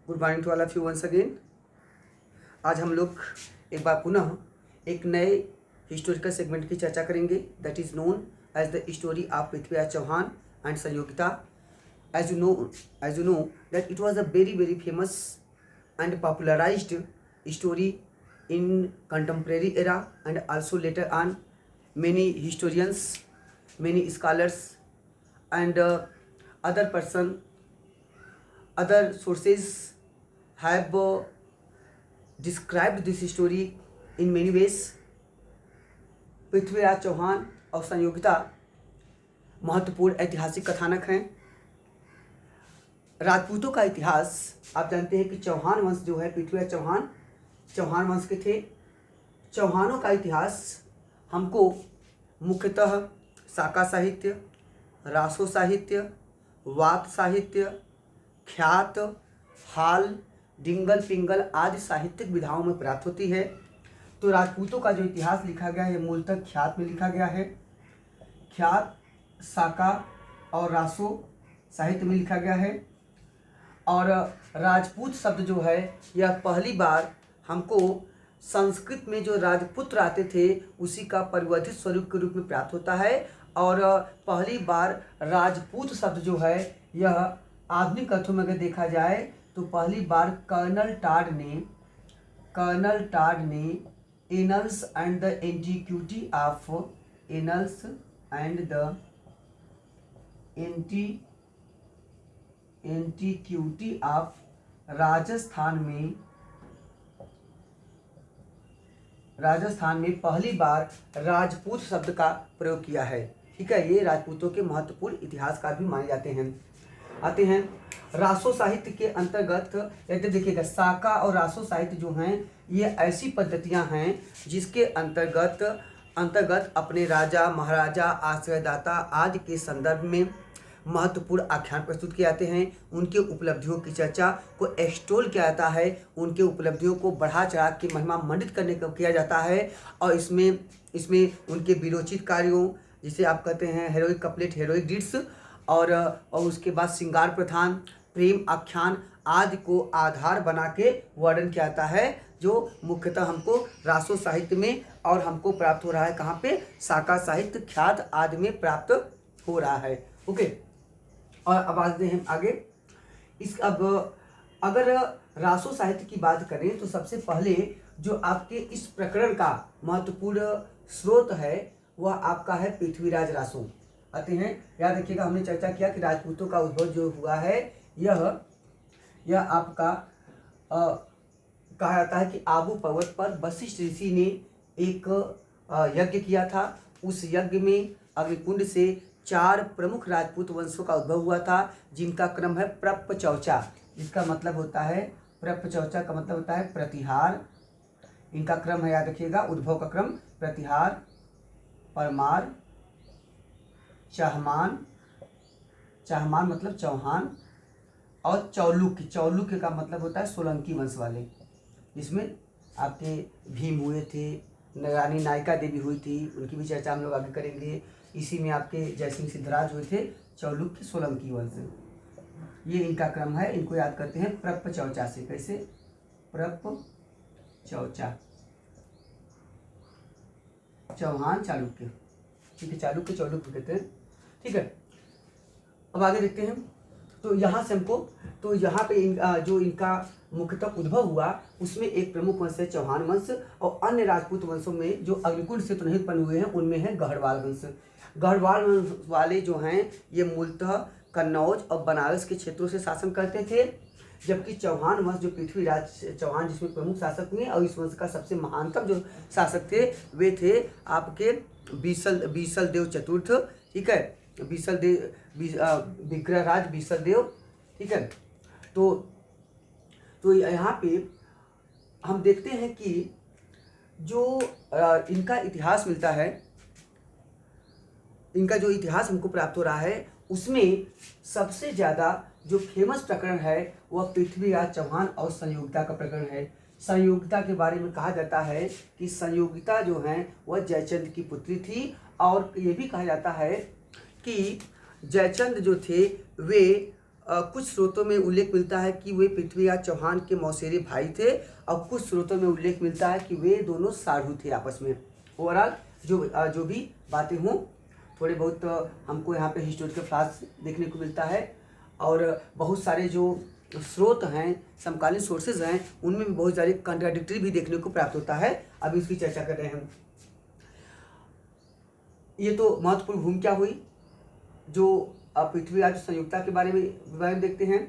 Good morning to all of you once again. आज हम लोग एक बार पुनः एक नए हिस्टोरिकल सेगमेंट की चर्चा करेंगे that is known as the story of Prithviraj Chauhan and Sanyogita. as you know that it was a very famous and popularized story in contemporary era, and also later on many historians, many scholars and other person, other sources have described this story in many ways। Prithviraj Chauhan और संयोगिता महत्वपूर्ण ऐतिहासिक कथानक हैं। राजपूतों का इतिहास आप जानते हैं कि चौहान वंश जो है, पृथ्वीराज चौहान चौहान वंश के थे। चौहानों का इतिहास हमको मुख्यतः साका साहित्य, रासो साहित्य, वात साहित्य, ख्यात, हाल, डिंगल पिंगल आदि साहित्यिक विधाओं में प्राप्त होती है। तो राजपूतों का जो इतिहास लिखा गया है मूलतः ख्यात में लिखा गया है। ख्यात, साका और रासो साहित्य में लिखा गया है। और राजपूत शब्द जो है यह पहली बार हमको संस्कृत में जो राजपुत्र आते थे उसी का परिवर्धित स्वरूप के रूप में प्राप्त होता है। और पहली बार राजपूत शब्द जो है यह आधुनिक अर्थों में अगर देखा जाए तो पहली बार कर्नल टाड ने annuls and the antiquity of antiquity of Rajasthan में पहली बार राजपूत शब्द का प्रयोग किया है। ठीक है, ये राजपूतों के महत्वपूर्ण इतिहासकार भी माने जाते हैं। आते हैं रासो साहित्य के अंतर्गत। यदि देखिएगा साका और रासो साहित्य जो हैं ये ऐसी पद्धतियां हैं जिसके अंतर्गत अपने राजा महाराजा आश्रयदाता आदि के संदर्भ में महत्वपूर्ण आख्यान प्रस्तुत किए जाते हैं। उनके उपलब्धियों की चर्चा को एक्सटोल किया जाता है, उनके उपलब्धियों को बढ़ा चढ़ा के महिमा मंडित करने का किया जाता है। और इसमें उनके वीरोचित कार्यों, जिसे आप कहते हैं हेरोइक कपलेट, हेरोइक डिट्स, और उसके बाद श्रृंगार प्रधान, प्रेम आख्यान आदि को आधार बना के वर्णन किया जाता है, जो मुख्यतः हमको रासो साहित्य में और हमको प्राप्त हो रहा है कहाँ पे, साका साहित्य, ख्यात आदि में प्राप्त हो रहा है। ओके, और अब आते हैं आगे। अब अगर रासो साहित्य की बात करें तो सबसे पहले जो आपके इस प्रकरण का महत्वपूर्ण स्रोत है वह आपका है पृथ्वीराज रासो। आते हैं, याद रखिएगा हमने चर्चा किया कि राजपूतों का उद्भव जो हुआ है यह आपका कहा जाता है कि आबू पर्वत पर वशिष्ठ ऋषि ने एक यज्ञ किया था। उस यज्ञ में अग्निकुंड से 4 प्रमुख राजपूत वंशों का उद्भव हुआ था, जिनका क्रम है प्रपचौचा। इसका मतलब होता है, प्रपचौचा का मतलब होता है प्रतिहार। इनका क्रम है, याद रखिएगा, उद्भव का क्रम प्रतिहार, परमार, चाहमान मतलब चौहान, और चौलुक्य का मतलब होता है सोलंकी वंश वाले, जिसमें आपके भीम हुए थे, रानी नायिका देवी हुई थी, उनकी भी चर्चा हम लोग आगे करेंगे। इसी में आपके जयसिंह सिद्धराज हुए थे, चौलुक्य सोलंकी वंश। ये इनका क्रम है, इनको याद करते हैं प्रपचौचा से। कैसे? प्रपचौचा, चौहान, चालुक्य। ठीक है, चालुक्य चौलुक्य कहते हैं। ठीक है, अब आगे देखते हैं। तो यहाँ से हमको, तो यहाँ पे जो इनका मुख्यतः उद्भव हुआ उसमें एक प्रमुख वंश है चौहान वंश, और अन्य राजपूत वंशों में जो अग्निकुंड से तो नहीं उत्पन्न हुए हैं उनमें है गढ़वाल वंश। गढ़वाल वंश वाले जो हैं ये मूलतः कन्नौज और बनारस के क्षेत्रों से शासन करते थे, जबकि चौहान वंश जो पृथ्वीराज चौहान जिसमें प्रमुख शासक हुए और इस वंश का सबसे महानतम जो शासक थे वे थे आपके बीसल देव चतुर्थ। ठीक है, विग्रहराज बीसल देव। ठीक है, तो यहाँ पे हम देखते हैं कि जो इनका इतिहास मिलता है, इनका जो इतिहास हमको प्राप्त हो रहा है उसमें सबसे ज़्यादा जो फेमस प्रकरण है वह पृथ्वीराज चौहान और संयोगिता का प्रकरण है। संयोगिता के बारे में कहा जाता है कि संयोगिता जो हैं वह जयचंद की पुत्री थी, और ये भी कहा जाता है कि जयचंद जो थे वे कुछ स्रोतों में उल्लेख मिलता है कि वे पृथ्वीराज चौहान के मौसेरे भाई थे और कुछ स्रोतों में उल्लेख मिलता है कि वे दोनों साढ़ू थे आपस में। ओवरऑल जो भी बातें हों, थोड़े बहुत हमको यहाँ पे हिस्टोरिकल फ्लैश देखने को मिलता है और बहुत सारे जो स्रोत हैं, समकालीन सोर्सेज हैं, उनमें भी बहुत सारे कॉन्ट्राडिक्टरी भी देखने को प्राप्त होता है। अभी इसकी चर्चा कर रहे हैं हम। ये तो महत्वपूर्ण भूमिका हुई जो पृथ्वीराज संयुक्ता के बारे में देखते हैं।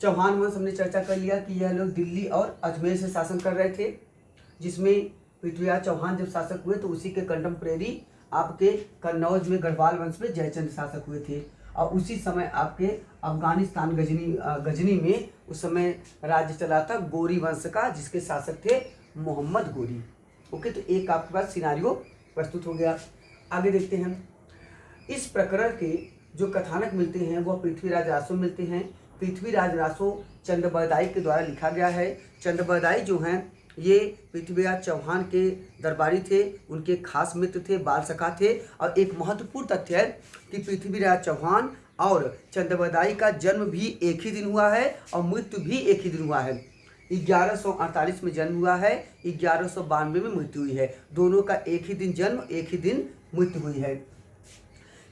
चौहान वंश हमने चर्चा कर लिया कि यह लोग दिल्ली और अजमेर से शासन कर रहे थे, जिसमें पृथ्वीराज चौहान जब शासक हुए तो उसी के कंटेम्प्रेरी आपके कन्नौज में गढ़वाल वंश में जयचंद शासक हुए थे और उसी समय आपके अफगानिस्तान गजनी में उस समय राज्य चला था गोरी वंश का, जिसके शासक थे मोहम्मद गोरी। ओके, तो एक आपके पास सिनारियो प्रस्तुत हो गया। आगे देखते हैं। इस प्रकरण के जो कथानक मिलते हैं वह पृथ्वीराज रासो मिलते हैं। पृथ्वीराज रासो चंद्रबरदाई के द्वारा लिखा गया है। चंद्रबरदाई जो हैं ये पृथ्वीराज चौहान के दरबारी थे, उनके खास मित्र थे, बाल सखा थे। और एक महत्वपूर्ण तथ्य है कि पृथ्वीराज चौहान और चंद्रबरदाई का जन्म भी एक ही दिन हुआ है और मृत्यु भी एक ही दिन हुआ है। 1148 में जन्म हुआ है, 1192 में मृत्यु हुई है। दोनों का एक ही दिन जन्म, एक ही दिन मृत्यु हुई है।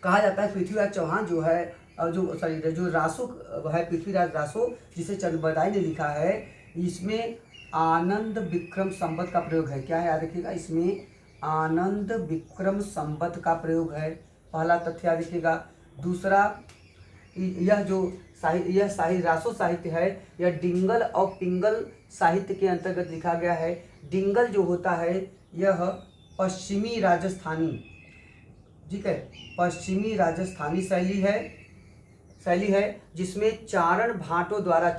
कहा जाता है पृथ्वीराज चौहान जो है जो रासो है, पृथ्वीराज रासो जिसे चंद्रबरदाई ने लिखा है, इसमें आनंद विक्रम संवत का प्रयोग है। क्या है याद रखिएगा, इसमें आनंद विक्रम संवत का प्रयोग है। पहला तथ्य याद रखिएगा। दूसरा, यह जो रासो साहित्य है यह डिंगल और पिंगल साहित्य के अंतर्गत लिखा गया है। डिंगल जो होता है यह पश्चिमी राजस्थानी, ठीक है, पश्चिमी राजस्थानी शैली है जिसमें चारण भाटों द्वारा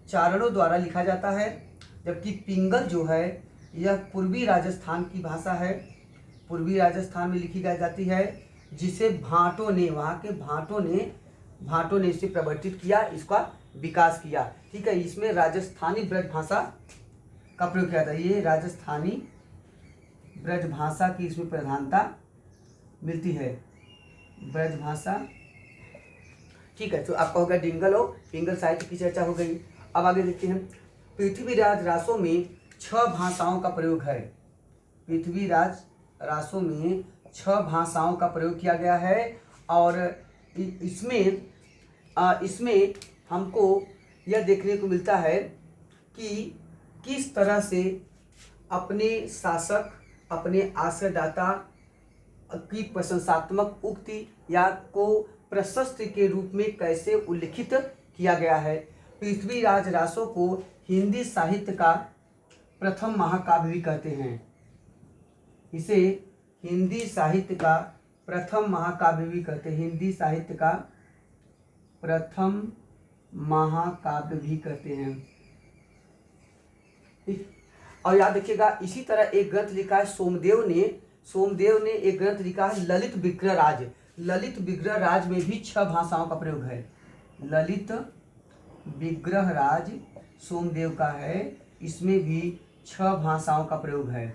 चारणों द्वारा लिखा जाता है। जबकि पिंगल जो है यह पूर्वी राजस्थान की भाषा है, पूर्वी राजस्थान में लिखी जाती है, जिसे भाटों ने, वहाँ के भाटों ने इसे प्रवर्तित किया, इसका विकास किया। ठीक है, इसमें राजस्थानी ब्रज भाषा का प्रयोग किया था। ये राजस्थानी ब्रज भाषा की इसमें प्रधानता मिलती है, ब्रज भाषा। ठीक है, तो आपका होगा डिंगल और पिंगल साहित्य की चर्चा हो गई। अब आगे देखते हैं। पृथ्वीराज रासो में 6 भाषाओं का प्रयोग है। पृथ्वीराज रासो में 6 भाषाओं का प्रयोग किया गया है और इसमें हमको यह देखने को मिलता है कि किस तरह से अपने शासक, अपने आश्रयदाता की प्रशंसात्मक उक्ति या को प्रशस्ति के रूप में कैसे उल्लिखित किया गया है। पृथ्वीराज रासो को हिंदी साहित्य का प्रथम महाकाव्य भी कहते हैं। इसे हिंदी साहित्य का प्रथम महाकाव्य भी कहते हैं, हिंदी साहित्य का प्रथम महाकाव्य भी कहते हैं। और याद रखिएगा, इसी तरह एक ग्रंथ लिखा है सोमदेव ने एक ग्रंथ लिखा है ललित विग्रह राज। ललित विग्रह राज में भी 6 भाषाओं का प्रयोग है। ललित विग्रह राज सोमदेव का है, इसमें भी 6 भाषाओं का प्रयोग है।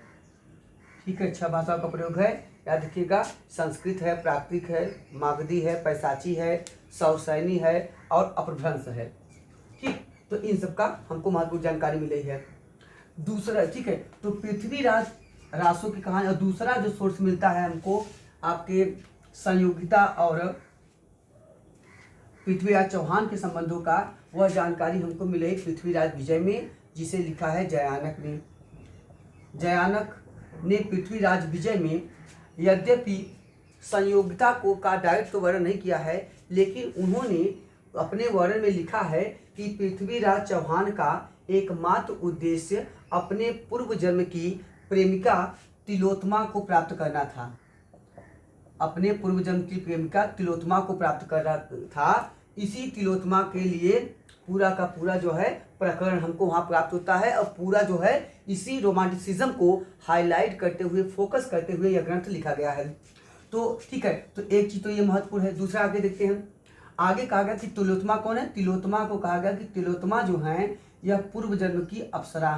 ठीक है, 6 भाषाओं का प्रयोग है। याद रखिएगा, संस्कृत है, प्राकृतिक है, मागधी है, पैसाची है, सौसैनी है और अपभ्रंश है। ठीक, तो इन सब का हमको महत्वपूर्ण जानकारी मिली है। दूसरा, ठीक है, तो पृथ्वीराज रासो की कहानी। और दूसरा जो सोर्स मिलता है हमको आपके संयोगिता और पृथ्वीराज चौहान के संबंधों का, वह जानकारी हमको मिले पृथ्वीराज विजय में, जिसे लिखा है जयानक ने। जयानक ने पृथ्वीराज विजय में यद्यपि संयोगिता को का डायरेक्ट तो वर्णन नहीं किया है, लेकिन उन्होंने अपने वर्णन में लिखा है कि पृथ्वीराज चौहान का एकमात्र उद्देश्य अपने पूर्व जन्म की प्रेमिका तिलोत्तमा को प्राप्त करना था। अपने पूर्व जन्म की प्रेमिका तिलोत्तमा को प्राप्त करना था। इसी तिलोत्तमा के लिए पूरा का पूरा जो है प्रकरण हमको वहाँ प्राप्त होता है और पूरा जो है इसी रोमांटिसिज्म को हाईलाइट करते हुए, फोकस करते हुए यह ग्रंथ लिखा गया है। तो ठीक है, तो एक चीज़ तो ये महत्वपूर्ण है। दूसरा आगे देखते हैं। आगे कहा गया कि तिलोत्तमा कौन है। तिलोत्तमा को कहा गया कि तिलोत्तमा जो हैं यह पूर्व जन्म की अप्सरा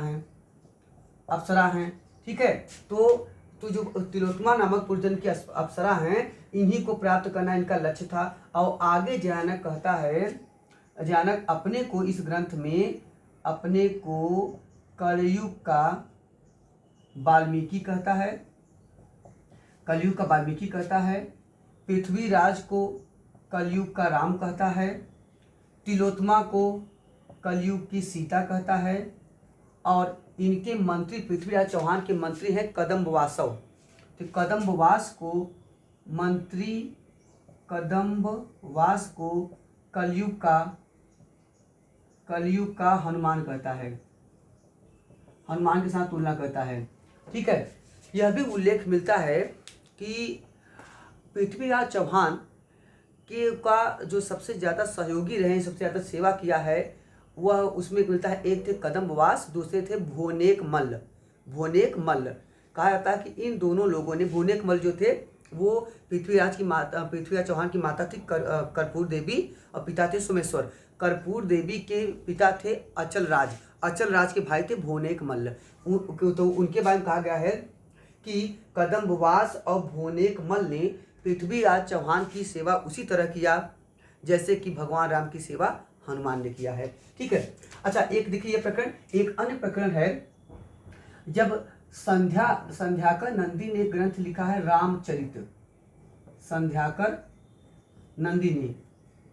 हैं। ठीक है, तो तो जो तिलोत्तमा नामक पुरजन की अप्सरा हैं, इन्हीं को प्राप्त करना इनका लक्ष्य था। और आगे जयानक कहता है, जयानक अपने को इस ग्रंथ में अपने को कलयुग का वाल्मीकि कहता है, कलयुग का वाल्मीकि कहता है। पृथ्वीराज को कलयुग का राम कहता है। तिलोत्तमा को कलयुग की सीता कहता है। और इनके मंत्री पृथ्वीराज चौहान के मंत्री हैं कदम्बवासव। तो कदम्बवास को मंत्री कदम्बवास को कलयुग का हनुमान कहता है, हनुमान के साथ तुलना करता है। ठीक है। यह भी उल्लेख मिलता है कि पृथ्वीराज चौहान के का जो सबसे ज़्यादा सहयोगी रहे, सबसे ज़्यादा सेवा किया है, वह उसमें मिलता है। एक थे कदम्बवास, दूसरे थे भुवनेक मल्ल। भुवनेक मल्ल कहा जाता है कि इन दोनों लोगों ने, भुवनेक मल्ल जो थे वो पृथ्वीराज चौहान की माता थी कर्पूर देवी और पिता थे सोमेश्वर। कर्पूर देवी के पिता थे अचल राज के भाई थे भुवनेक मल्ल। तो उनके बारे में कहा गया है कि कदम्बवास और भुवनेक मल्ल ने पृथ्वीराज चौहान की सेवा उसी तरह किया जैसे कि भगवान राम की सेवा हनुमान ने किया है। ठीक है। अच्छा, एक देखिए ये प्रकरण। एक अन्य प्रकरण है, जब संध्याकर नंदी ने ग्रंथ लिखा है रामचरित, संध्याकर नंदी ने,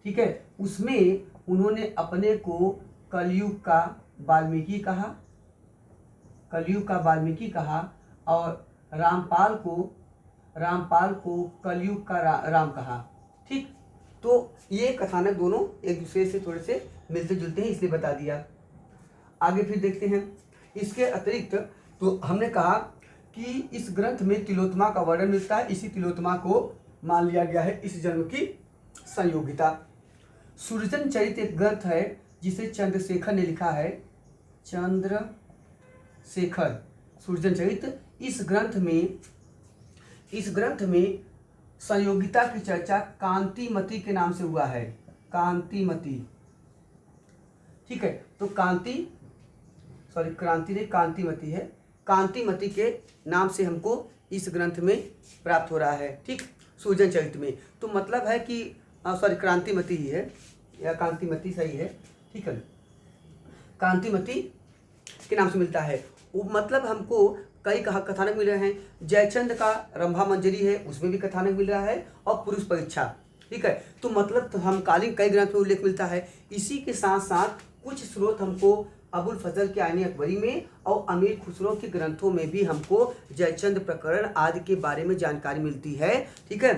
ठीक है, उसमें उन्होंने अपने को कलयुग का वाल्मीकि कहा और रामपाल को कलयुग का राम कहा। ठीक। तो ये कथानक दोनों एक दूसरे से थोड़े से मिलते जुलते हैं, इसलिए बता दिया। आगे फिर देखते हैं। इसके अतिरिक्त तो हमने कहा कि इस ग्रंथ में तिलोत्तमा का वर्णन मिलता है। इसी तिलोत्तमा को मान लिया गया है इस जन्म की संयोगिता। सुरजन चरित एक ग्रंथ है जिसे चंद्रशेखर ने लिखा है, चंद्रशेखर सुरजन चरित। इस ग्रंथ में संयोगिता की चर्चा कांतिमती के नाम से हुआ है, कांतिमती। ठीक है। तो कांतिमती है, कांतिमती के नाम से हमको इस ग्रंथ में प्राप्त हो रहा है। ठीक। सुरजन चरित में तो मतलब है कि क्रांतिमती ही है, या कांतिमती सही है। ठीक है। कांतिमती के नाम से मिलता है। वो मतलब हमको कई कथानक मिल रहे हैं। जयचंद का रंभा मंजरी है, उसमें भी कथानक मिल रहा है, और पुरुष परीक्षा। ठीक है। तो मतलब तो समकालीन कई ग्रंथ में उल्लेख मिलता है। इसी के साथ साथ कुछ स्रोत हमको अबुल फजल के आईने अकबरी में और अमीर खुसरो के ग्रंथों में भी हमको जयचंद प्रकरण आदि के बारे में जानकारी मिलती है। ठीक है।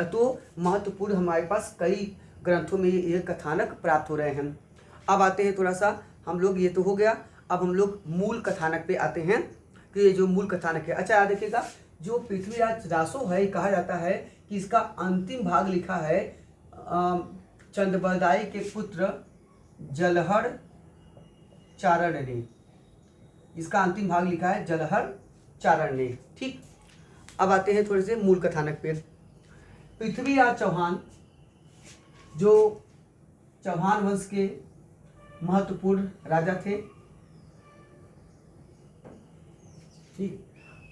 तो महत्वपूर्ण हमारे पास कई ग्रंथों में ये कथानक प्राप्त हो रहे हैं। अब आते हैं थोड़ा सा हम लोग, ये तो हो गया, अब हम लोग मूल कथानक पे आते हैं कि ये जो मूल कथानक है। अच्छा, याद देखिएगा, जो पृथ्वीराज रासो है, कहा जाता है कि इसका अंतिम भाग लिखा है चंद्रबरदाई के पुत्र जलहर चारण ने। इसका अंतिम भाग लिखा है जलहर चारण ने। ठीक। अब आते हैं थोड़े से मूल कथानक पे। पृथ्वीराज चौहान जो चौहान वंश के महत्वपूर्ण राजा थे, ठीक,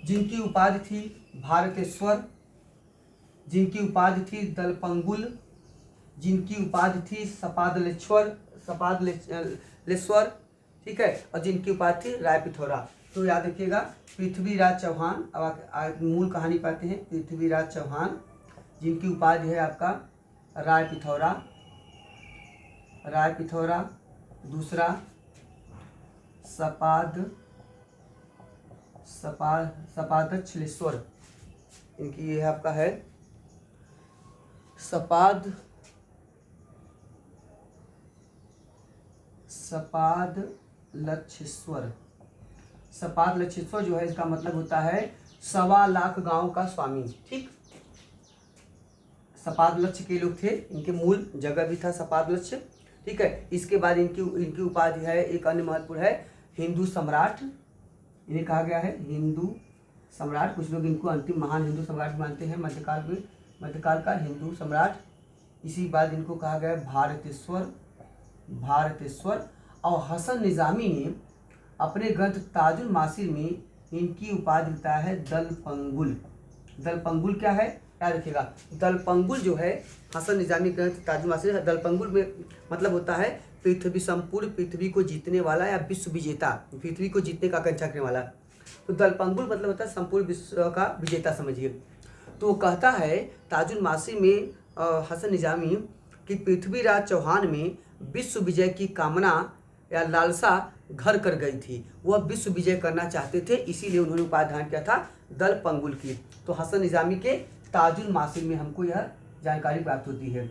जिनकी उपाधि थी भारतेश्वर, जिनकी उपाधि थी दलपंगुल, जिनकी उपाधि थी सपादलेश्वर, ठीक है, और जिनकी उपाधि थी राय पिथौरा। तो याद रखिएगा, पृथ्वीराज चौहान, अब मूल कहानी पाते हैं। पृथ्वीराज चौहान जिनकी उपाधि है आपका राय पिथौरा, दूसरा सपादच्छलेश्वर, इनकी ये आपका है सपादलक्षेश्वर जो है, इसका मतलब होता है 1.25 लाख गांव का स्वामी। ठीक। सपादलक्ष के लोग थे, इनके मूल जगह भी था सपादलक्ष। ठीक है। इसके बाद इनकी उपाधि है, एक अन्य महत्वपूर्ण है हिंदू सम्राट। इन्हें कहा गया है हिंदू सम्राट। कुछ लोग इनको अंतिम महान हिंदू सम्राट मानते हैं, मध्यकाल का हिंदू सम्राट। इसी बाद इनको कहा गया है भारतेश्वर। और हसन निज़ामी ने अपने ग्रंथ ताजुल मासिर में इनकी उपाधि होता है दलपंगुल। दलपंगुल क्या है, याद रखिएगा। दलपंगुल जो है हसन निजामी ग्रंथ ताजुल मासीर, दलपंगुल में मतलब होता है पृथ्वी, संपूर्ण पृथ्वी को जीतने वाला या विश्व विजेता, पृथ्वी को जीतने का आकांक्षा करने वाला। तो दलपंगुल मतलब होता है संपूर्ण विश्व का विजेता समझिए। तो वो कहता है ताजुल मासीर में हसन निजामी कि पृथ्वीराज चौहान में विश्व विजय की कामना या लालसा घर कर गई थी, वह विश्व विजय करना चाहते थे, इसीलिए उन्होंने उपाधि धारण किया था दलपंगुल की। तो हसन निजामी के ताजुल मासीर में हमको यह जानकारी प्राप्त होती है,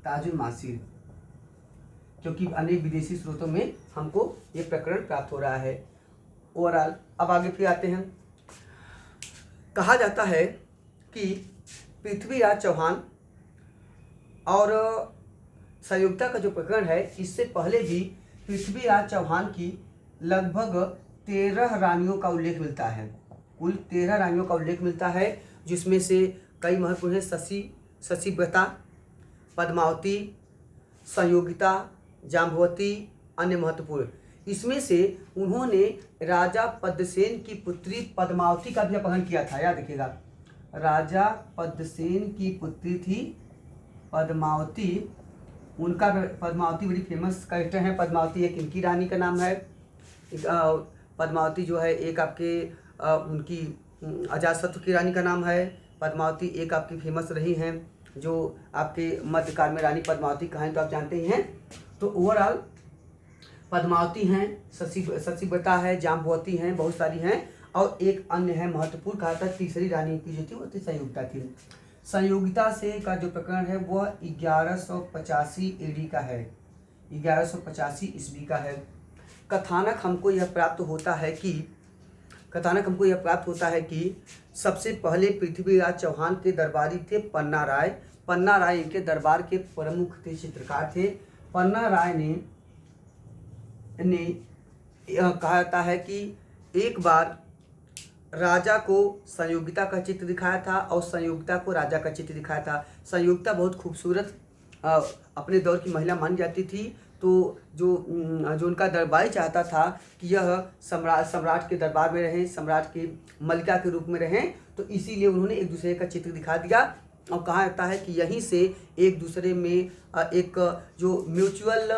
ताजुल मासीर, क्योंकि अनेक विदेशी स्रोतों में हमको ये प्रकरण प्राप्त हो रहा है। ओवरऑल अब आगे फिर आते हैं। कहा जाता है कि पृथ्वीराज चौहान और संयुक्ता का जो प्रकरण है, इससे पहले भी पृथ्वीराज चौहान की लगभग 13 रानियों का उल्लेख मिलता है। कुल 13 रानियों का उल्लेख मिलता है, जिसमें से कई महत्वपूर्ण हैं शशिव्रता, पद्मावती, संयोगिता, जाम्बवती, अन्य महत्वपूर्ण। इसमें से उन्होंने राजा पद्मसेन की पुत्री पद्मावती का भी अपहरण किया था, याद रखिएगा। राजा पद्मसेन की पुत्री थी पद्मावती, उनका पद्मावती बड़ी फेमस कैरेक्टर है। पद्मावती एक इनकी रानी का नाम है। पद्मावती जो है एक आपके उनकी अजातशत्रु की रानी का नाम है। पद्मावती एक आपकी फेमस रही हैं, जो आपके मध्यकाल में रानी पद्मावती कहानी तो आप जानते ही हैं। तो ओवरऑल पद्मावती हैं, शशिव्रता है, जाम्बवती हैं, बहुत सारी हैं, और एक अन्य है महत्वपूर्ण, कहा था तीसरी रानी की जो थी वो थी संयोगिता थी। संयोगिता से का जो प्रकरण है वह 1185 AD का है, 1185 ईस्वी का है। कथानक हमको यह प्राप्त होता है कि सबसे पहले पृथ्वीराज चौहान के दरबारी थे पन्ना राय। पन्ना राय इनके दरबार के प्रमुख थे, चित्रकार थे। पन्ना राय ने कहा जाता है कि एक बार राजा को संयोगिता का चित्र दिखाया था और संयोगिता को राजा का चित्र दिखाया था। संयोगिता बहुत खूबसूरत अपने दौर की महिला मानी जाती थी। तो जो उनका दरबारी चाहता था कि यह सम्राट के दरबार में रहें, सम्राट की मलिका के रूप में रहें, तो इसीलिए उन्होंने एक दूसरे का चित्र दिखा दिया। और कहा जाता है कि यहीं से एक दूसरे में एक जो म्यूचुअल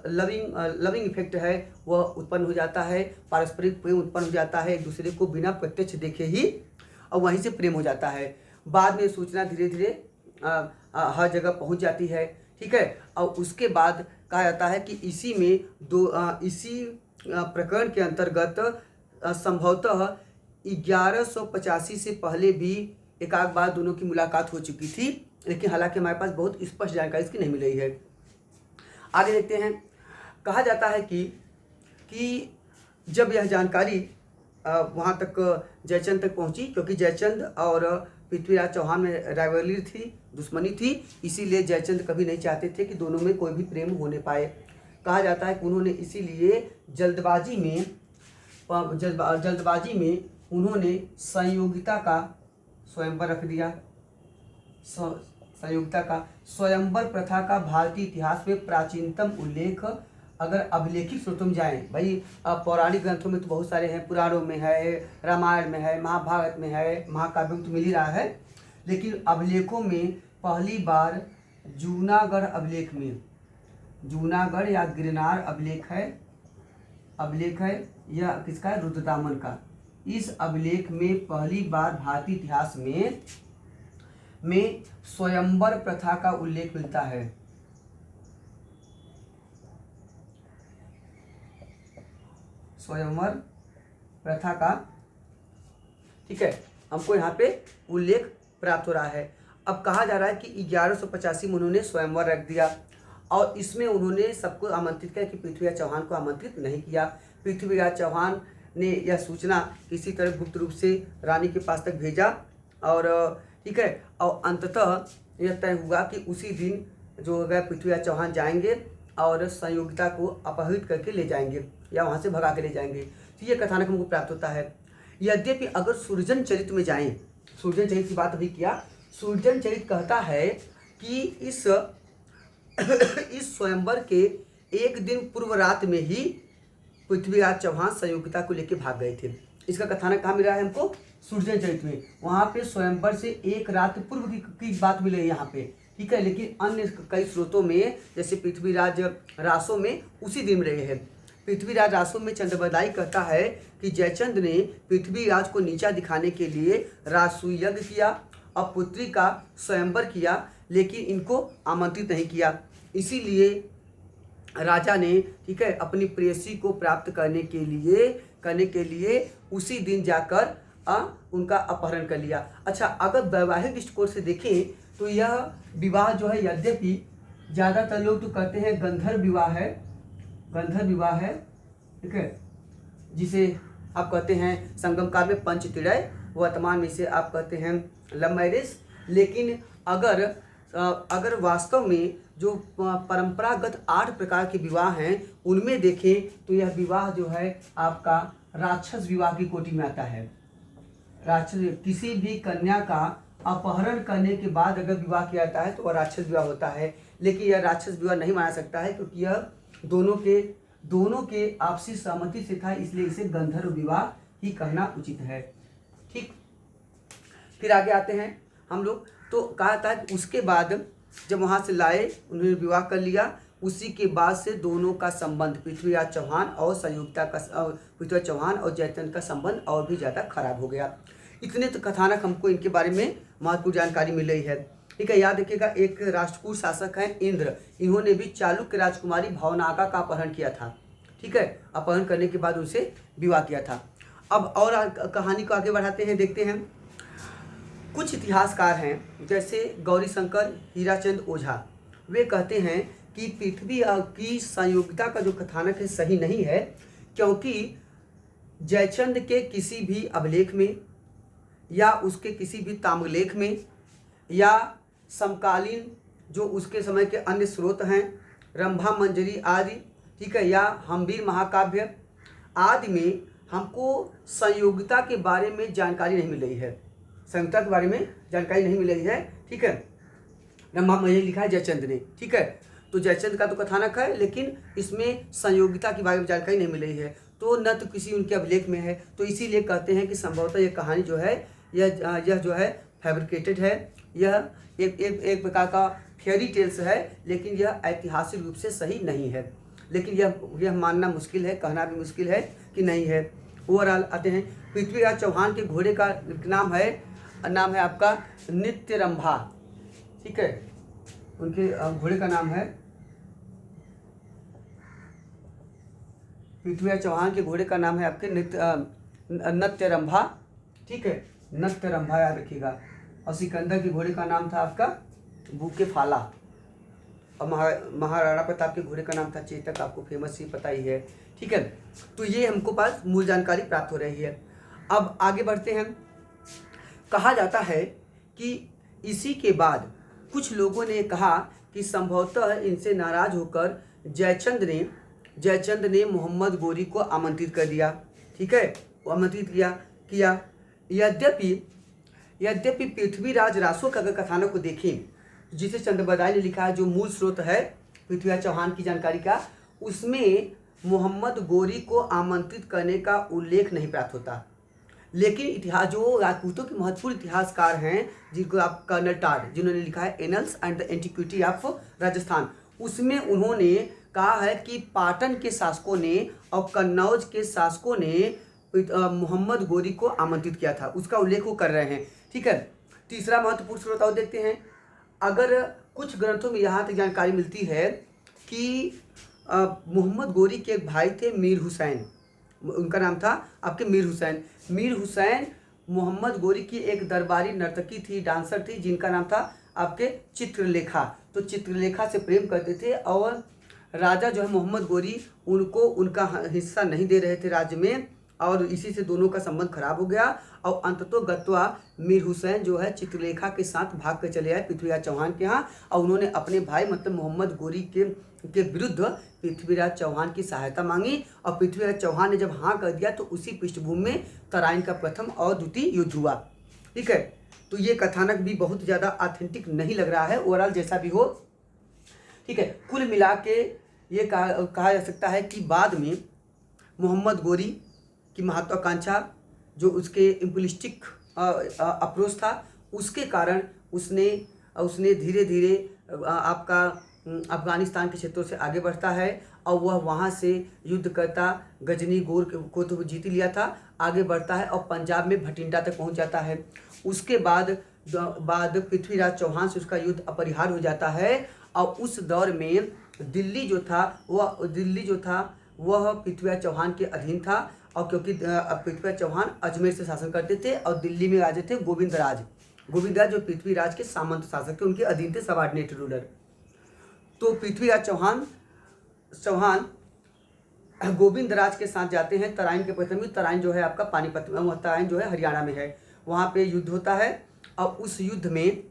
लविंग इफेक्ट है वह उत्पन्न हो जाता है, पारस्परिक प्रेम उत्पन्न हो जाता है, एक दूसरे को बिना प्रत्यक्ष देखे ही, और वहीं से प्रेम हो जाता है। बाद में सूचना धीरे धीरे हर जगह पहुंच जाती है, ठीक है। और उसके बाद कहा जाता है कि इसी प्रकरण के अंतर्गत संभवतः 1185 से पहले भी एक आध बार दोनों की मुलाकात हो चुकी थी, लेकिन हालांकि हमारे पास बहुत स्पष्ट जानकारी इसकी नहीं मिल रही है। आगे देखते हैं। कहा जाता है कि जब यह जानकारी वहाँ तक जयचंद तक पहुँची, क्योंकि जयचंद और पृथ्वीराज चौहान में राइवलरी थी, दुश्मनी थी, इसीलिए जयचंद कभी नहीं चाहते थे कि दोनों में कोई भी प्रेम होने पाए। कहा जाता है कि उन्होंने इसीलिए जल्दबाजी में उन्होंने संयोगिता का स्वयंवर रख दिया। संयोगिता का स्वयंवर प्रथा का भारतीय इतिहास में प्राचीनतम उल्लेख अगर अभिलेखित स्रोतों में जाएं, भाई पौराणिक ग्रंथों में तो बहुत सारे हैं, पुराणों में है, रामायण में है, महाभारत में है, महाकाव्य में तो मिल ही रहा है, लेकिन अभिलेखों में पहली बार जूनागढ़ अभिलेख में, जूनागढ़ या गिरनार अभिलेख है यह किसका है, रुद्रदामन का। इस अभिलेख में पहली बार भारतीय इतिहास में स्वयंवर प्रथा का उल्लेख मिलता है। स्वयंवर प्रथा का, ठीक है, हमको यहाँ पे उल्लेख प्राप्त हो रहा है। अब कहा जा रहा है कि 1185 में उन्होंने स्वयंवर रख दिया और इसमें उन्होंने सबको आमंत्रित किया कि पृथ्वीराज चौहान को आमंत्रित नहीं किया। पृथ्वीराज चौहान ने यह सूचना किसी तरह गुप्त रूप से रानी के पास तक भेजा और ठीक है, और अंततः यह तय हुआ कि उसी दिन जो है पृथ्वीराज चौहान जाएंगे और संयोगिता को अपहरित करके ले जाएंगे या वहाँ से भगा के ले जाएंगे। तो ये कथानक हमको प्राप्त होता है। यद्यपि अगर सुरजन चरित में जाएं, सुरजन चरित की बात अभी किया, सुरजन चरित कहता है कि इस स्वयंवर के एक दिन पूर्व रात में ही पृथ्वीराज चौहान संयोगिता को लेकर भाग गए थे। इसका कथानक कहाँ मिला है हमको? सूर्यचरित में। वहाँ पे स्वयंवर से एक रात पूर्व की बात मिले यहाँ पे, ठीक है। लेकिन अन्य कई स्रोतों में जैसे पृथ्वीराज रासो में उसी दिन रहे हैं। पृथ्वीराज रासो में चंद्रबरदाई कहता है कि जयचंद ने पृथ्वीराज को नीचा दिखाने के लिए राजसूय यज्ञ किया और पुत्री का स्वयंवर किया, लेकिन इनको आमंत्रित नहीं किया। इसीलिए राजा ने, ठीक है, अपनी प्रेयसी को प्राप्त करने के लिए उसी दिन जाकर उनका अपहरण कर लिया। अच्छा, अगर वैवाहिक दृष्टिकोण से देखें तो यह विवाह जो है, यद्यपि ज़्यादातर लोग तो कहते हैं गंधर्व विवाह है, ठीक है, जिसे आप कहते हैं संगम काल में पंचतीड़य, वर्तमान में से आप कहते हैं लव मैरिज। लेकिन अगर वास्तव में जो परंपरागत 8 प्रकार के विवाह हैं उनमें देखें तो यह विवाह जो है आपका राक्षस विवाह की कोटि में आता है। किसी भी कन्या का अपहरण करने के बाद अगर विवाह किया जाता है तो वह राक्षस विवाह होता है, लेकिन यह राक्षस विवाह नहीं माना सकता है क्योंकि यह दोनों के आपसी सहमति से था, इसलिए इसे गंधर्व विवाह ही कहना उचित है। ठीक, फिर आगे आते हैं हम लोग। तो कहा था कि उसके बाद जब वहाँ से लाए, उन्होंने विवाह कर लिया, उसी के बाद से दोनों का संबंध पृथ्वीराज चौहान और जयचंद का संबंध और भी ज़्यादा खराब हो गया। इतने तो कथानक हमको इनके बारे में महत्वपूर्ण जानकारी मिल रही है, ठीक है। याद रखिएगा, एक राष्ट्रकूट शासक हैं इंद्र, इन्होंने भी चालुक्य राजकुमारी भवनाका का अपहरण किया था, ठीक है। अपहरण करने के बाद उनसे विवाह किया था। अब और कहानी को आगे बढ़ाते हैं, देखते हैं। कुछ इतिहासकार हैं जैसे गौरीशंकर हीराचंद ओझा, वे कहते हैं कि पृथ्वी की संयोगिता का जो कथानक है सही नहीं है, क्योंकि जयचंद के किसी भी अभिलेख में या उसके किसी भी ताम्रलेख में या समकालीन जो उसके समय के अन्य स्रोत हैं, रंभा मंजरी आदि, ठीक है, या हम्बीर महाकाव्य आदि में हमको संयोगिता के बारे में जानकारी नहीं मिल रही है, संयोगिता के बारे में जानकारी नहीं मिल रही है, ठीक है। रंभा मंजरी लिखा है जयचंद ने, ठीक है। तो जयचंद का तो कथानक है, लेकिन इसमें संयोगिता के बारे में जानकारी नहीं मिल रही है, तो न तो किसी उनके अभिलेख में है, तो इसीलिए कहते हैं कि संभवतः यह कहानी जो है यह जो है फैब्रिकेटेड है, यह एक प्रकार का फेयरी टेल्स है, लेकिन यह ऐतिहासिक रूप से सही नहीं है। लेकिन यह मानना मुश्किल है, कहना भी मुश्किल है कि नहीं है। ओवरऑल आते हैं, पृथ्वीराज चौहान के घोड़े का नाम है आपका नित्यरंभा, ठीक है। उनके घोड़े का नाम है, पृथ्वीराज चौहान के घोड़े का नाम है आपके नत्यरंभा, ठीक है, नत्यरंभा याद रखिएगा। और सिकंदर के घोड़े का नाम था आपका बूके फाला, और महाराणा प्रताप के घोड़े का नाम था चेतक, आपको फेमस ही पता ही है, ठीक है। तो ये हमको पास मूल जानकारी प्राप्त हो रही है। अब आगे बढ़ते हैं। कहा जाता है कि इसी के बाद कुछ लोगों ने कहा कि संभवतः इनसे नाराज होकर जयचंद ने मोहम्मद गोरी को आमंत्रित कर दिया, ठीक है, आमंत्रित किया। यद्यपि पृथ्वीराज रासो का अगर कथानक को देखें, जिसे चंद्रबरदाई ने लिखा है, जो मूल स्रोत है पृथ्वीराज चौहान की जानकारी का, उसमें मोहम्मद गोरी को आमंत्रित करने का उल्लेख नहीं प्राप्त होता। लेकिन इतिहास जो राजपूतों के महत्वपूर्ण इतिहासकार हैं, जिनको आप कर्नल टाड, जिन्होंने लिखा है annuls and the antiquity of Rajasthan, उसमें उन्होंने कहा है कि पाटन के शासकों ने और कन्नौज के शासकों ने मोहम्मद गोरी को आमंत्रित किया था, उसका उल्लेख वो कर रहे हैं, ठीक है। तीसरा महत्वपूर्ण स्रोत और देखते हैं। अगर कुछ ग्रंथों में यहाँ तक जानकारी मिलती है कि मोहम्मद गोरी के एक भाई थे मीर हुसैन, उनका नाम था आपके मीर हुसैन मोहम्मद गोरी की एक दरबारी नर्तकी थी, डांसर थी, जिनका नाम था आपके चित्रलेखा। तो चित्रलेखा से प्रेम करते थे और राजा जो है मोहम्मद गोरी उनको उनका हिस्सा नहीं दे रहे थे राज्य में, और इसी से दोनों का संबंध खराब हो गया। और अंततोगत्वा मीर हुसैन जो है चित्रलेखा के साथ भाग कर चले आए पृथ्वीराज चौहान के यहाँ, और उन्होंने अपने भाई मतलब मोहम्मद गोरी के विरुद्ध पृथ्वीराज चौहान की सहायता मांगी। और पृथ्वीराज चौहान ने जब हाँ कर दिया तो उसी पृष्ठभूमि में तराइन का प्रथम और द्वितीय युद्ध हुआ, ठीक है। तो ये कथानक भी बहुत ज़्यादा ऑथेंटिक नहीं लग रहा है, ओवरऑल जैसा भी हो, ठीक है। कुल मिला के ये कहा जा सकता है कि बाद में मोहम्मद गोरी की महत्वाकांक्षा, जो उसके इम्पलिस्टिक अप्रोच था, उसके कारण उसने उसने धीरे धीरे आपका अफगानिस्तान के क्षेत्रों से आगे बढ़ता है और वह वहाँ से युद्ध करता गजनी गोर को तो जीत लिया था, आगे बढ़ता है और पंजाब में भटिंडा तक पहुँच जाता है। उसके बाद पृथ्वीराज चौहान से उसका युद्ध अपरिहार्य हो जाता है और उस दौर में दिल्ली जो था वह पृथ्वीराज चौहान के अधीन था। और क्योंकि पृथ्वीराज चौहान अजमेर से शासन करते थे और दिल्ली में राजे थे गोविंदराज जो पृथ्वीराज के सामंत शासक थे, उनके अधीन थे, सबऑर्डिनेट रूलर। तो पृथ्वीराज चौहान गोविंदराज के साथ जाते हैं तराइन के प्रथम युद्ध। तराइन जो है आपका पानीपत, तराइन जो है हरियाणा में है, वहाँ पे युद्ध होता है और उस युद्ध में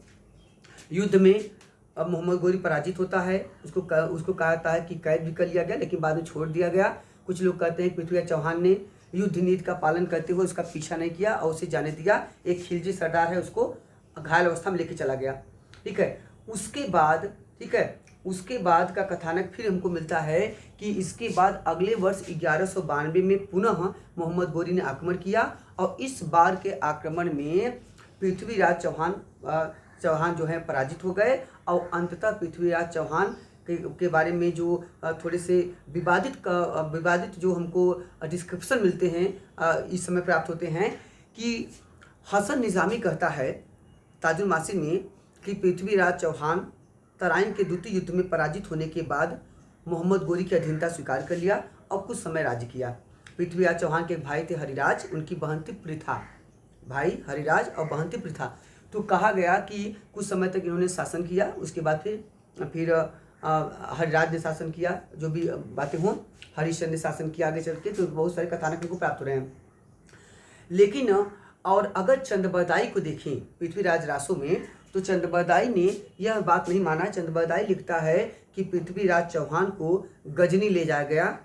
अब मोहम्मद गोरी पराजित होता है। उसको कहा जाता है कि कैद भी कर लिया गया, लेकिन बाद में छोड़ दिया गया। कुछ लोग कहते हैं पृथ्वीराज चौहान ने युद्ध नीति का पालन करते हुए उसका पीछा नहीं किया और उसे जाने दिया। एक खिलजी सरदार है, उसको घायल अवस्था में लेके चला गया। ठीक है, उसके बाद का कथानक फिर हमको मिलता है कि इसके बाद अगले वर्ष 1192 में पुनः मोहम्मद गोरी ने आक्रमण किया और इस बार के आक्रमण में पृथ्वीराज चौहान जो है पराजित हो गए और अंततः पृथ्वीराज चौहान के बारे में जो थोड़े से विवादित जो हमको डिस्क्रिप्शन मिलते हैं इस समय प्राप्त होते हैं कि हसन निज़ामी कहता है ताजुल मासिर में कि पृथ्वीराज चौहान तराइन के द्वितीय युद्ध में पराजित होने के बाद मोहम्मद गोरी की अधीनता स्वीकार कर लिया और कुछ समय राज्य किया। पृथ्वीराज चौहान के एक भाई थे हरिराज, उनकी बहन थी पृथा, भाई हरिराज और बहन थी पृथा। तो कहा गया कि कुछ समय तक इन्होंने शासन किया, उसके बाद फिर हरिराज ने शासन किया, जो भी बातें हों, हरिश्चंद्र ने शासन किया आगे चल के। तो बहुत सारे कथानक इनको प्राप्त हो रहे हैं। लेकिन और अगर चंद्रबरदाई को देखें पृथ्वीराज रासो में, तो चंद्रबरदाई ने यह बात नहीं माना। चंद्रबरदाई लिखता है कि पृथ्वीराज चौहान को गजनी ले जाया गया,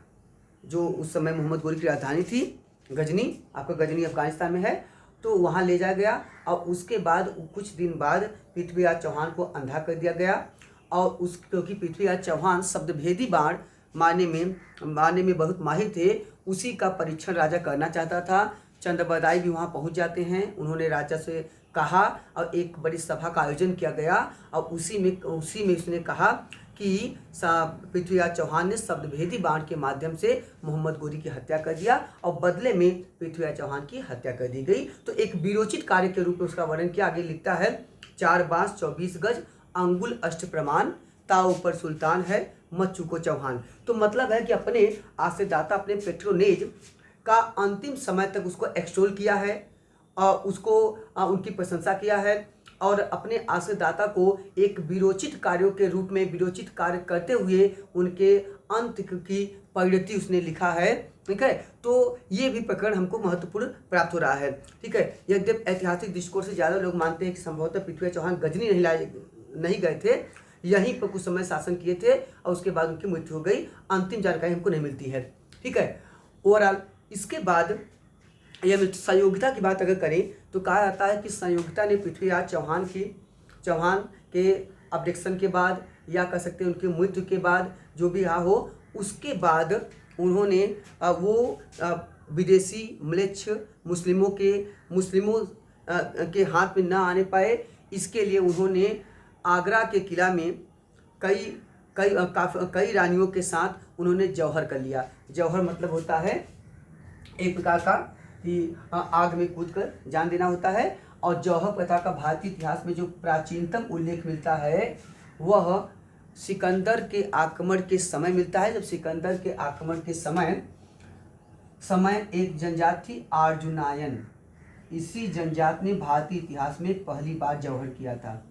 जो उस समय मोहम्मद गोरी की राजधानी थी। गजनी, आपका गजनी अफगानिस्तान में है, तो वहाँ ले जाया गया और उसके बाद कुछ दिन बाद पृथ्वीराज चौहान को अंधा कर दिया गया। और क्योंकि पृथ्वीराज चौहान शब्दभेदी बाण मारने में बहुत माहिर थे, उसी का परीक्षण राजा करना चाहता था। चंद्रबरदाई भी वहाँ पहुँच जाते हैं, उन्होंने राजा से कहा और एक बड़ी सभा का आयोजन किया गया और उसी में उसने कहा कि पृथ्वीराज चौहान ने शब्दभेदी बाण के माध्यम से मोहम्मद गोरी की हत्या कर दिया और बदले में पृथ्वीराज चौहान की हत्या कर दी गई। तो एक वीरोचित कार्य के रूप में उसका वर्णन किया। आगे लिखता है 4 बांस 24 गज अंगुल अष्ट प्रमाण, ताव ऊपर सुल्तान है मत चूको चौहान। तो मतलब है कि अपने आश्रयदाता अपने पेट्रोनेज का अंतिम समय तक उसको एक्सटोल किया है और उसको उनकी प्रशंसा किया है और अपने आश्रयदाता को एक वीरोचित कार्यों के रूप में वीरोचित कार्य करते हुए उनके अंत की परिणति उसने लिखा है। ठीक है, तो ये भी प्रकरण हमको महत्वपूर्ण प्राप्त हो रहा है। ठीक है, यद्यपि ऐतिहासिक दृष्टिकोण से ज़्यादा लोग मानते हैं कि संभवतः पृथ्वीराज चौहान गजनी नहीं गए थे, यहीं पर कुछ समय शासन किए थे और उसके बाद उनकी मृत्यु हो गई। अंतिम जानकारी हमको नहीं मिलती है। ठीक है, ओवरऑल इसके बाद यह संयोगिता की बात अगर करें तो कहा जाता है कि संयोगिता ने पृथ्वीराज चौहान के अब्डिक्शन के बाद या कह सकते हैं उनकी मृत्यु के बाद, जो भी रहा हो, उसके बाद उन्होंने वो विदेशी म्लेच्छ मुस्लिमों के हाथ में ना आने पाए, इसके लिए उन्होंने आगरा के किला में कई रानियों के साथ उन्होंने जौहर कर लिया। जौहर मतलब होता है एक प्रकार का कि आग में कूदकर जान देना होता है। और जौहर प्रथा का भारतीय इतिहास में जो प्राचीनतम उल्लेख मिलता है वह सिकंदर के आक्रमण के समय मिलता है। जब सिकंदर के आक्रमण के समय एक जनजात थी अर्जुनायन, इसी जनजात ने भारतीय इतिहास में पहली बार जौहर किया था।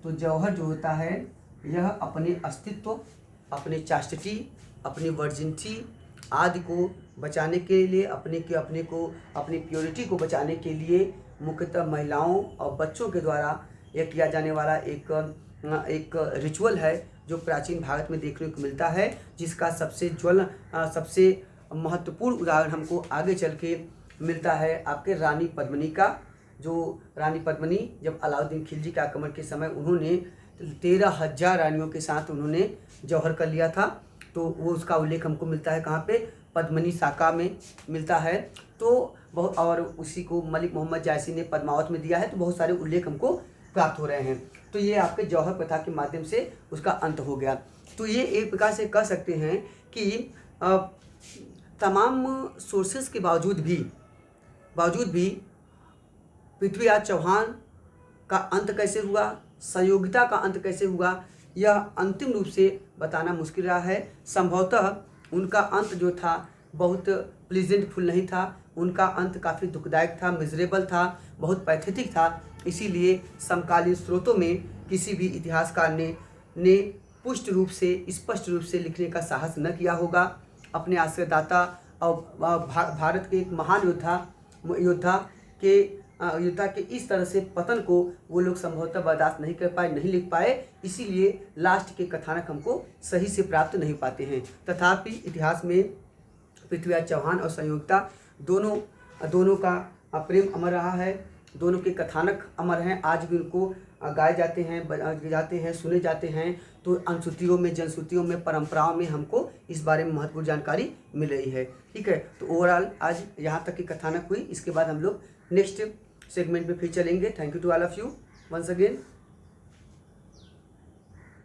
तो जौहर जो होता है यह अपने अस्तित्व, अपने चास्टिटी, अपनी वर्जिनिटी आदि को बचाने के लिए, अपनी प्योरिटी को बचाने के लिए मुख्यतः महिलाओं और बच्चों के द्वारा यह किया जाने वाला एक रिचुअल है जो प्राचीन भारत में देखने को मिलता है, जिसका सबसे महत्वपूर्ण उदाहरण हमको आगे चल के मिलता है आपके रानी पद्मिनी का। जो रानी पद्मिनी जब अलाउद्दीन खिलजी के आक्रमण के समय उन्होंने 13,000 रानियों के साथ उन्होंने जौहर कर लिया था, तो वो उसका उल्लेख हमको मिलता है कहाँ पे, पद्मिनी साका में मिलता है। तो बहुत, और उसी को मलिक मोहम्मद जायसी ने पद्मावत में दिया है। तो बहुत सारे उल्लेख हमको प्राप्त हो रहे हैं। तो ये आपके जौहर प्रथा के माध्यम से उसका अंत हो गया। तो ये एक प्रकार से कह सकते हैं कि तमाम सोर्सेस के बावजूद भी पृथ्वीराज चौहान का अंत कैसे हुआ, संयोगिता का अंत कैसे हुआ, यह अंतिम रूप से बताना मुश्किल रहा है। संभवतः उनका अंत जो था बहुत प्लीजेंटफुल नहीं था। उनका अंत काफ़ी दुखदायक था, मिजरेबल था, बहुत पैथेटिक था। इसीलिए समकालीन स्रोतों में किसी भी इतिहासकार ने पुष्ट रूप से, स्पष्ट रूप से लिखने का साहस न किया होगा। अपने आश्रयदाता और भारत के एक महान योद्धा के इस तरह से पतन को वो लोग संभवतः बर्दाश्त नहीं कर पाए, नहीं लिख पाए। इसीलिए लास्ट के कथानक हमको सही से प्राप्त नहीं पाते हैं। तथापि इतिहास में पृथ्वीराज चौहान और संयोगिता दोनों का प्रेम अमर रहा है। दोनों के कथानक अमर हैं, आज भी उनको गाए जाते हैं, सुने जाते हैं। तो अनुश्रुतियों में, जनश्रुतियों में, परंपराओं में हमको इस बारे में महत्वपूर्ण जानकारी मिल रही है। ठीक है, तो ओवरऑल आज यहाँ तक की कथानक हुई। इसके बाद हम लोग नेक्स्ट सेगमेंट में फिर चलेंगे। Thank you to all of you once again.